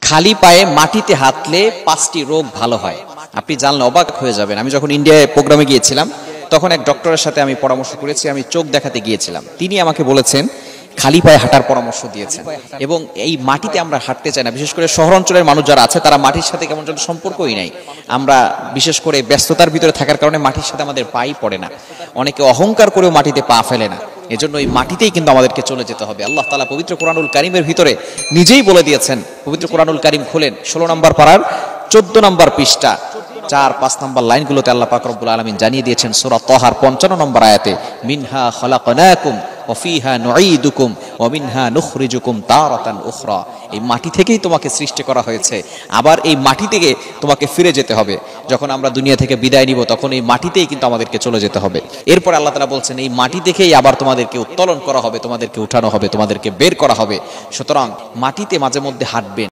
খালি পায়ে মাটিতে হাঁটলে 5টি রোগ ভালো হয়। আপনি জানলে অবাক হয়ে যাবেন। আমি যখন ইন্ডিয়ায় প্রোগ্রামে গিয়েছিলাম তখন এক ডক্টরের সাথে আমি পরামর্শ করেছি, আমি চোখ দেখাতে গিয়েছিলাম। তিনি আমাকে বলেছেন খালি পায়ে হাঁটার পরামর্শ দিয়েছেন। এবং এই মাটিতে আমরা হাঁটতে চাই না, বিশেষ করে শহর অঞ্চলের মানুষ যারা আছে তারা মাটির সাথে কেমন যেন সম্পর্কই নাই। আমরা বিশেষ করে ব্যস্ততার ভিতরে থাকার কারণে মাটির সাথে আমাদের পাই পড়ে না, অনেকে অহংকার করেও মাটিতে পা ফেলে না। এজন্য এই মাটিতেই কিন্তু আমাদেরকে চলে যেতে হবে। আল্লাহ তাআলা পবিত্র কোরআনুল কারীমের ভিতরে নিজেই বলে দিয়েছেন। পবিত্র কোরআনুল কারীম খুলেন 16 নম্বর পারার 14 নম্বর পৃষ্ঠা 4-5 নম্বর লাইনগুলোতে আল্লাহ পাক রব্বুল আলামিন জানিয়ে দিয়েছেন সূরা তাহার 55 নম্বর আয়াতে, মিনহা খালাকনাকুম ওয়া ফিহা নুঈদুকুম ওয়া মিনহা নুখরিজুকুম তারাতান উখরা। এই মাটি থেকেই তোমাকে সৃষ্টি করা হয়েছে, আবার এই মাটি থেকে তোমাকে ফিরে যেতে হবে। যখন আমরা দুনিয়া থেকে বিদায় নিব তখন এই মাটিতেই কিন্তু আমাদেরকে চলে যেতে হবে। এরপর আল্লাহ তাআলা বলছেন এই মাটি থেকেই আবার তোমাদেরকে উত্তোলন করা হবে, তোমাদেরকে উঠানো হবে, তোমাদেরকে বের করা হবে। সুতরাং মাটিতে মাঝে মধ্যে হাঁটবেন।